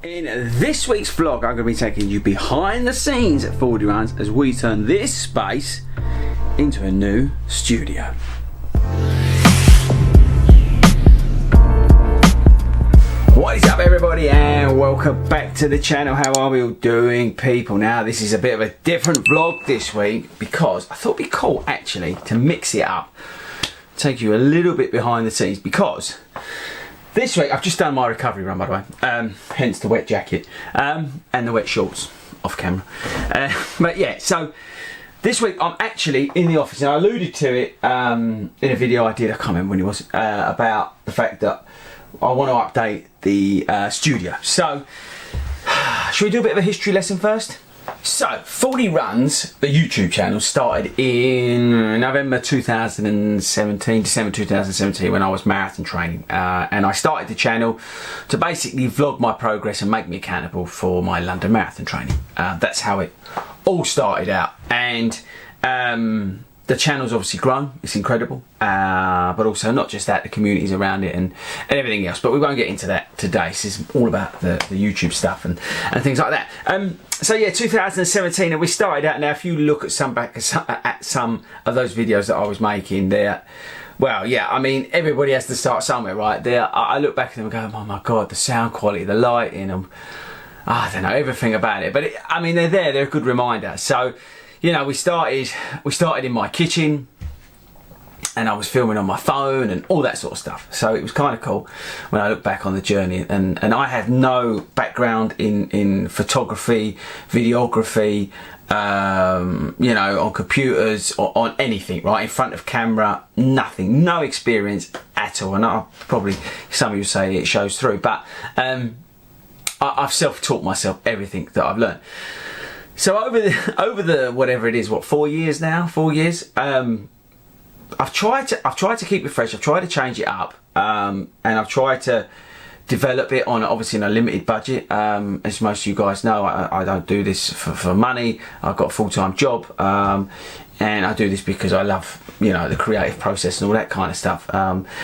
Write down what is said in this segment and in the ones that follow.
In this week's vlog, I'm going to be taking you behind the scenes at FORDY RUNS as we turn this space into a new studio. What is up, everybody, and welcome back to the channel. How are we all doing, people? Now, this is a bit of a different vlog this week because I thought it'd be cool actually to mix it up, take you a little bit behind the scenes, because this week I've just done my recovery run, by the way, hence the wet jacket and the wet shorts off camera. But yeah, so this week I'm actually in the office, and I alluded to it in a video I did, I can't remember when it was, about the fact that I want to update the studio. So, should we do a bit of a history lesson first? So, FORDY RUNS, the YouTube channel, started in November 2017, December 2017, when I was marathon training. And I started the channel to basically vlog my progress and make me accountable for my London marathon training. That's how it all started out. And the channel's obviously grown, it's incredible, but also not just that, the communities around it and everything else, but we won't get into that today. This is all about the YouTube stuff and things like that. So yeah, 2017, and we started out. Now if you look at some of those videos that I was making there, well, yeah, I mean, everybody has to start somewhere, right? There, I look back at them and go, oh my God, the sound quality, the lighting, I don't know, everything about it. But I mean, they're a good reminder. So, you know, we started in my kitchen, and I was filming on my phone and all that sort of stuff. So it was kind of cool when I look back on the journey. And I have no background in photography, videography, you know, on computers or on anything, right? In front of camera, nothing, no experience at all. And probably some of you say it shows through, but I've self-taught myself everything that I've learned. So over the whatever it is, what, 4 years now? 4 years. I've tried to keep it fresh. I've tried to change it up, and I've tried to develop it on obviously a limited budget. As most of you guys know, I don't do this for money. I've got a full-time job, and I do this because I love, you know, the creative process and all that kind of stuff.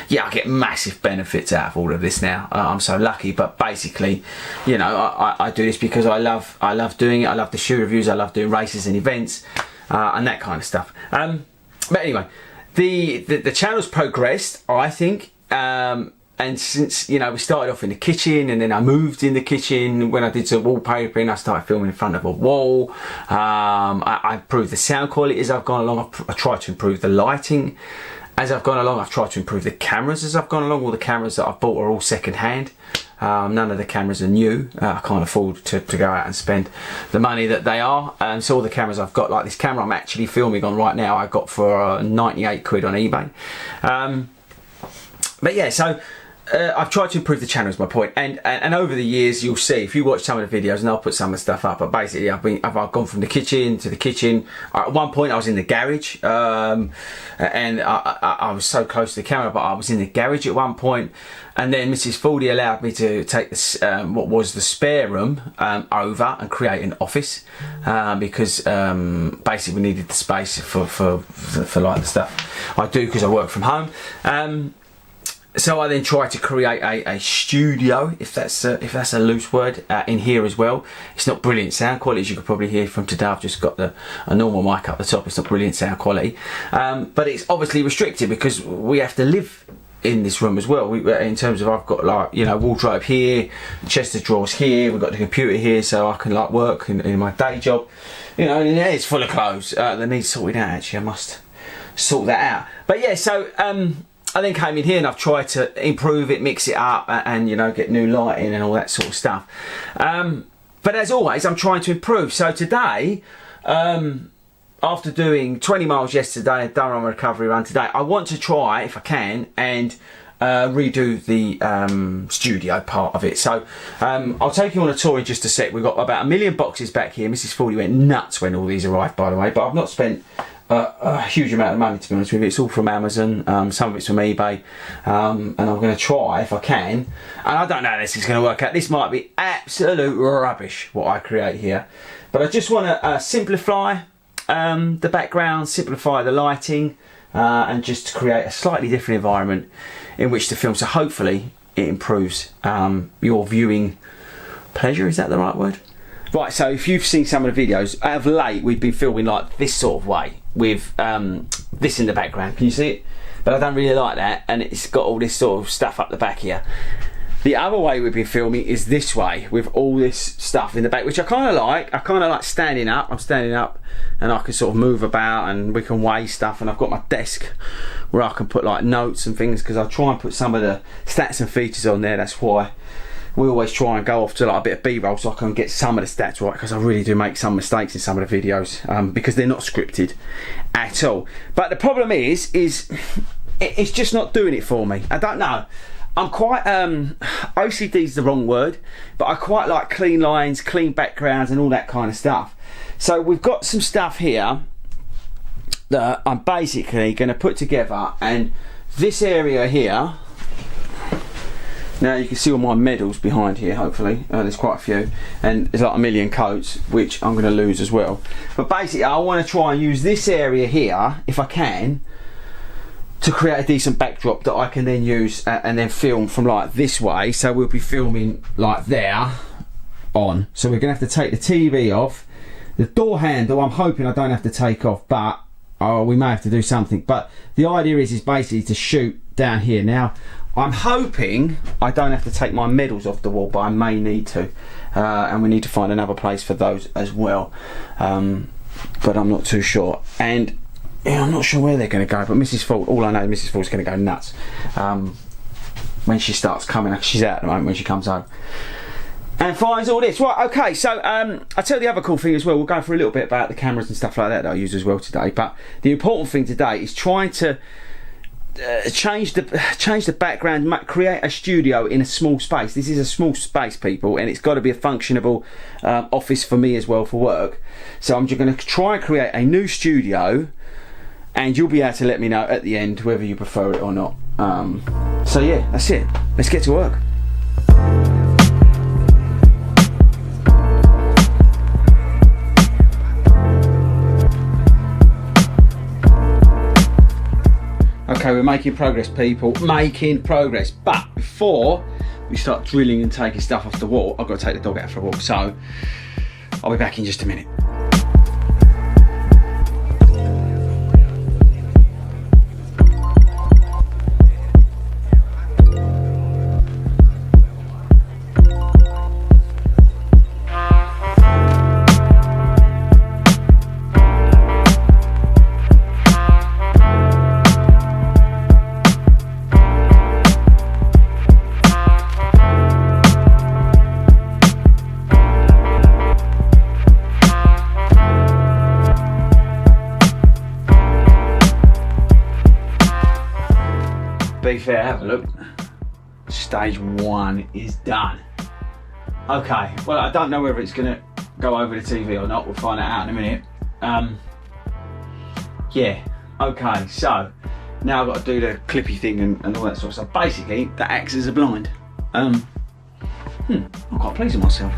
Yeah, I get massive benefits out of all of this now. I'm so lucky. But basically, you know, I do this because I love doing it. I love the shoe reviews. I love doing races and events and that kind of stuff. But anyway, the channel's progressed, I think. And since, you know, we started off in the kitchen, and then I moved in the kitchen when I did some wallpapering. I started filming in front of a wall. I improved the sound quality as I've gone along. I tried to improve the lighting as I've gone along. I've tried to improve the cameras as I've gone along. All the cameras that I've bought are all second hand. None of the cameras are new. I can't afford to go out and spend the money that they are. So all the cameras I've got, like this camera I'm actually filming on right now, I got for 98 quid on eBay. But yeah, so I've tried to improve the channel is my point, and over the years you'll see, if you watch some of the videos, and I'll put some of the stuff up, but basically I've gone from the kitchen to the kitchen. At one point I was in the garage, and I was so close to the camera, but I was in the garage at one point, and then Mrs. Fordy allowed me to take this what was the spare room over and create an office, because basically we needed the space for like the stuff I do, because I work from home. So I then tried to create a studio, if that's a loose word, in here as well. It's not brilliant sound quality, as you could probably hear from today. I've just got a normal mic up the top. It's not brilliant sound quality, but it's obviously restricted because we have to live in this room as well. In terms of, I've got, like, you know, wardrobe here, chest of drawers here. We've got the computer here, so I can like work in my day job. You know, and it's full of clothes that need sorted out. Actually, I must sort that out. But yeah, so I then came in here and I've tried to improve it, mix it up, and you know, get new lighting and all that sort of stuff. But as always, I'm trying to improve. So today, after doing 20 miles yesterday and done on a recovery run today, I want to try, if I can, and redo the studio part of it. So I'll take you on a tour in just a sec. We've got about 1 million boxes back here. Mrs. Fordy went nuts when all these arrived, by the way, but I've not spent a huge amount of money, to be honest with you. It's all from Amazon, some of it's from eBay, and I'm going to try, if I can, and I don't know how this is going to work out. This might be absolute rubbish, what I create here, but I just want to simplify the background, simplify the lighting, and just create a slightly different environment in which to film, so hopefully it improves your viewing pleasure, is that the right word? Right, so if you've seen some of the videos, of late we've been filming like this sort of way, with this in the background, can you see it? But I don't really like that, and it's got all this sort of stuff up the back here. The other way we've been filming is this way, with all this stuff in the back, which I kind of like. I kind of like standing up. I'm standing up and I can sort of move about, and we can weigh stuff, and I've got my desk where I can put like notes and things, because I try and put some of the stats and features on there. That's why we always try and go off to like a bit of B-roll, so I can get some of the stats right, because I really do make some mistakes in some of the videos, because they're not scripted at all. But the problem is it's just not doing it for me. I don't know. I'm quite, OCD is the wrong word, but I quite like clean lines, clean backgrounds and all that kind of stuff. So we've got some stuff here that I'm basically going to put together, and this area here, now you can see all my medals behind here, hopefully, there's quite a few, and there's like a million coats, which I'm going to lose as well. But basically I want to try and use this area here, if I can, to create a decent backdrop that I can then use and then film from like this way. So we'll be filming like there on. So we're gonna have to take the TV off. The door handle I'm hoping I don't have to take off, but we may have to do something. But the idea is basically to shoot down here. Now I'm hoping I don't have to take my medals off the wall, but I may need to, and we need to find another place for those as well, but I'm not too sure. And yeah, I'm not sure where they're going to go, but Mrs. Ford, all I know is Mrs. Ford's going to go nuts when she starts coming. She's out at the moment when she comes home and finds all this. Right, okay, so I'll tell you the other cool thing as well. We'll go through a little bit about the cameras and stuff like that I use as well today, but the important thing today is trying to change the background, create a studio in a small space. This is a small space, people, and it's got to be a functionable office for me as well for work. So I'm just going to try and create a new studio, and you'll be able to let me know at the end whether you prefer it or not. So yeah, that's it. Let's get to work. Okay, we're making progress, people. Making progress. But before we start drilling and taking stuff off the wall, I've got to take the dog out for a walk. So I'll be back in just a minute. Be fair, have a look. Stage 1 is done. Okay, well, I don't know whether it's going to go over the TV or not. We'll find that out in a minute. Yeah, okay, so now I've got to do the clippy thing and all that sort of stuff. Basically, that acts as a blind. I'm quite pleased with myself.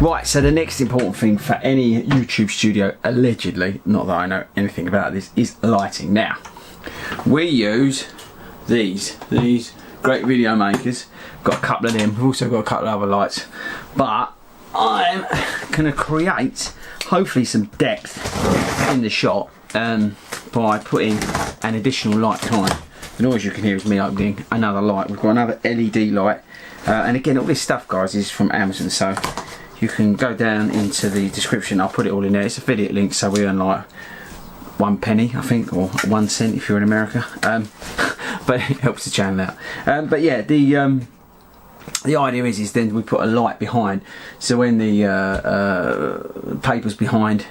Right, so the next important thing for any YouTube studio, allegedly, not that I know anything about this, is lighting. Now, we use these great video makers. Got a couple of them, we've also got a couple of other lights. But I'm gonna create, hopefully, some depth in the shot by putting an additional light behind. The noise you can hear is me opening another light. We've got another LED light. And again, all this stuff, guys, is from Amazon, so you can go down into the description. I'll put it all in there. It's affiliate link, so we earn like 1 penny, I think, or 1 cent if you're in America. But it helps the channel out. But yeah, the idea is then we put a light behind, so when the paper's behind,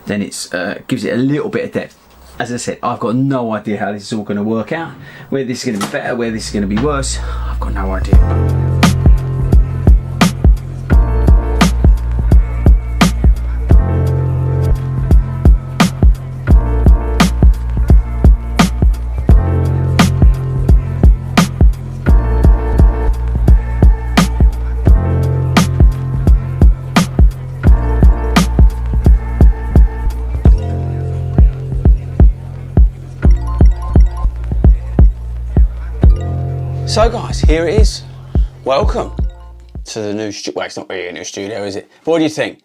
then it's gives it a little bit of depth. As I said, I've got no idea how this is all going to work out. Whether this is going to be better, whether this is going to be worse, I've got no idea. So guys, here it is. Welcome to the new studio. Well, it's not really a new studio, is it? But what do you think?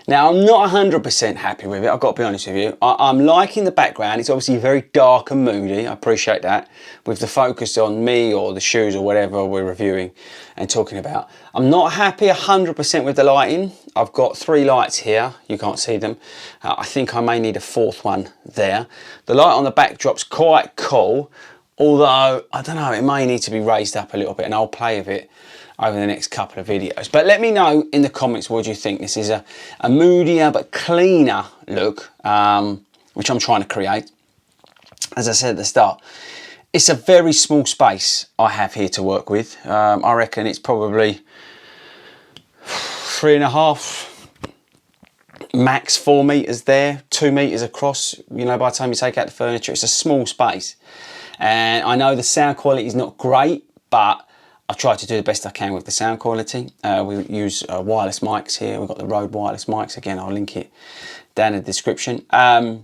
Now, I'm not 100% happy with it, I've got to be honest with you. I'm liking the background. It's obviously very dark and moody. I appreciate that. With the focus on me or the shoes or whatever we're reviewing and talking about. I'm not happy 100% with the lighting. I've got 3 lights here. You can't see them. I think I may need a 4th one there. The light on the backdrop's quite cool. Although, I don't know, it may need to be raised up a little bit, and I'll play with it over the next couple of videos. But let me know in the comments what you think. This is a moodier but cleaner look, which I'm trying to create. As I said at the start, it's a very small space I have here to work with. I reckon it's probably 3.5, max 4 meters there, 2 meters across. You know, by the time you take out the furniture, it's a small space. And I know the sound quality is not great, but I've tried to do the best I can with the sound quality. We use wireless mics here. We've got the Rode wireless mics. Again, I'll link it down in the description. But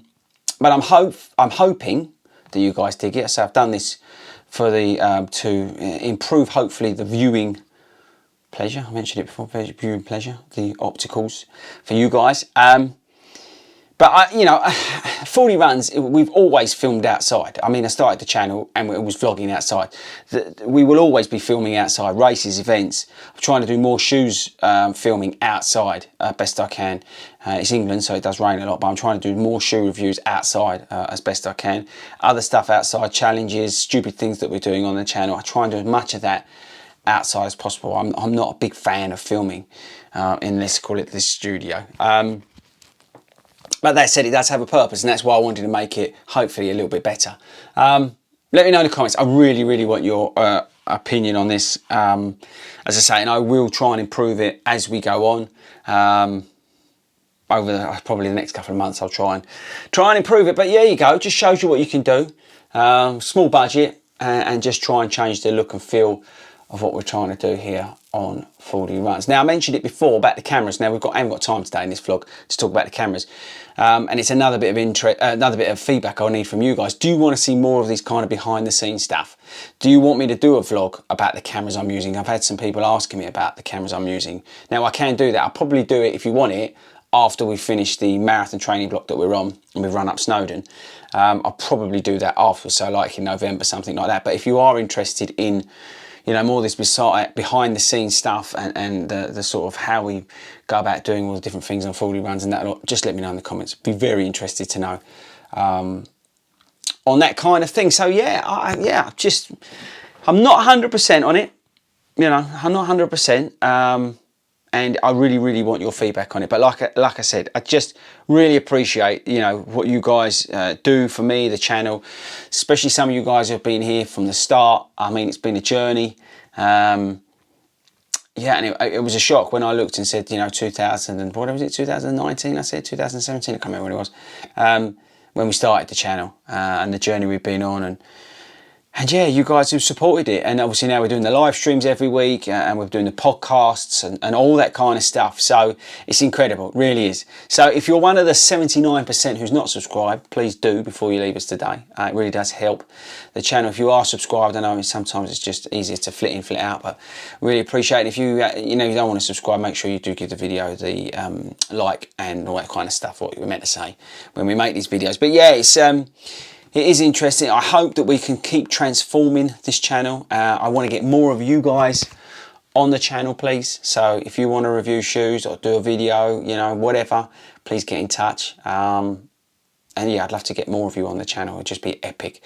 I'm hoping that you guys dig it. So I've done this for the to improve, hopefully, the viewing pleasure. I mentioned it before, viewing pleasure, the opticals for you guys. But you know, 40 runs, we've always filmed outside. I mean, I started the channel and it was vlogging outside. We will always be filming outside, races, events. I'm trying to do more shoes filming outside best I can. It's England, so it does rain a lot, but I'm trying to do more shoe reviews outside as best I can. Other stuff outside, challenges, stupid things that we're doing on the channel. I try and do as much of that outside as possible. I'm not a big fan of filming in, let's call it, this studio. But that said, it does have a purpose, and that's why I wanted to make it hopefully a little bit better. Let me know in the comments. I really, really want your opinion on this. As I say, and I will try and improve it as we go on. Over probably the next couple of months, I'll try and improve it. But yeah, you go. It just shows you what you can do. Small budget, and just try and change the look and feel of what we're trying to do here on 40 runs. Now, I mentioned it before about the cameras. Now, I haven't got time today in this vlog to talk about the cameras. And it's another bit of interest, another bit of feedback I need from you guys. Do you want to see more of these kind of behind the scenes stuff? Do you want me to do a vlog about the cameras I'm using? I've had some people asking me about the cameras I'm using. Now, I can do that. I'll probably do it, if you want it, after we finish the marathon training block that we're on and we've run up Snowdon. I'll probably do that after, so like in November, something like that. But if you are interested in, you know, more of this behind the scenes stuff and the sort of how we go about doing all the different things on 40 runs and that, just let me know in the comments. Be very interested to know on that kind of thing. So yeah, I'm not 100% on it. You know, I'm not 100%. And I really, really want your feedback on it. But like I said, I just really appreciate, you know, what you guys do for me, the channel, especially some of you guys who have been here from the start. I mean, it's been a journey. Yeah, and it was a shock when I looked and said, you know, 2019, I said 2017, I can't remember when it was, when we started the channel and the journey we've been on. And yeah, you guys have supported it. And obviously now we're doing the live streams every week and we're doing the podcasts and all that kind of stuff. So it's incredible, it really is. So if you're one of the 79% who's not subscribed, please do before you leave us today. It really does help the channel. If you are subscribed, I know sometimes it's just easier to flit in, flit out, but really appreciate it. If you, you know, you don't want to subscribe, make sure you do give the video the like and all that kind of stuff, what you were meant to say when we make these videos. But yeah, it is interesting. I hope that we can keep transforming this channel. I want to get more of you guys on the channel, please. So if you want to review shoes or do a video, you know, whatever, please get in touch. And yeah, I'd love to get more of you on the channel. It'd just be epic.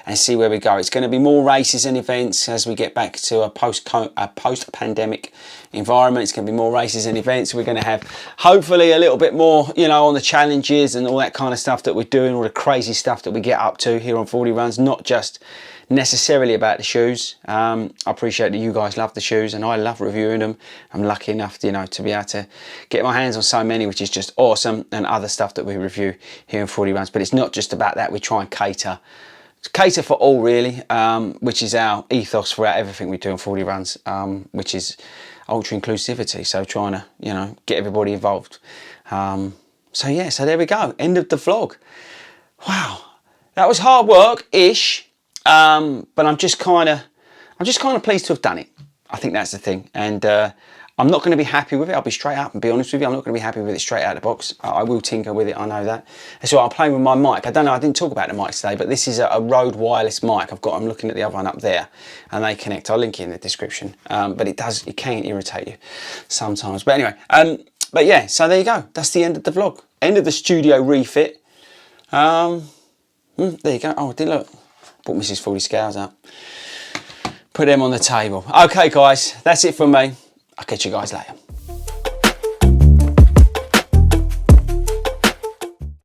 And see where we go. It's going to be more races and events as we get back to a post-pandemic environment. It's going to be more races and events. We're going to have hopefully a little bit more, you know, on the challenges and all that kind of stuff that we're doing, all the crazy stuff that we get up to here on 40 Runs, not just necessarily about the shoes. I appreciate that you guys love the shoes and I love reviewing them. I'm lucky enough, you know, to be able to get my hands on so many, which is just awesome, and other stuff that we review here in 40 Runs. But it's not just about that. We try and cater for all, really, which is our ethos throughout everything we do on 40 Runs, which is ultra inclusivity. So trying to, you know, get everybody involved. So yeah, so there we go. End of the vlog. Wow, that was hard work-ish. But I'm just kind of, I'm just kind of pleased to have done it. I think that's the thing. And I'm not going to be happy with it. I'll be straight up and be honest with you. I'm not going to be happy with it straight out of the box. I will tinker with it. I know that. So I'm playing with my mic. I don't know. I didn't talk about the mic today, but this is a Rode wireless mic. I'm looking at the other one up there, and they connect. I'll link it in the description. But it can irritate you sometimes. But anyway, but yeah. So there you go. That's the end of the vlog. End of the studio refit. There you go. Oh, look. Brought Mrs. 40 scales out. Put them on the table. Okay, guys. That's it from me. I'll catch you guys later.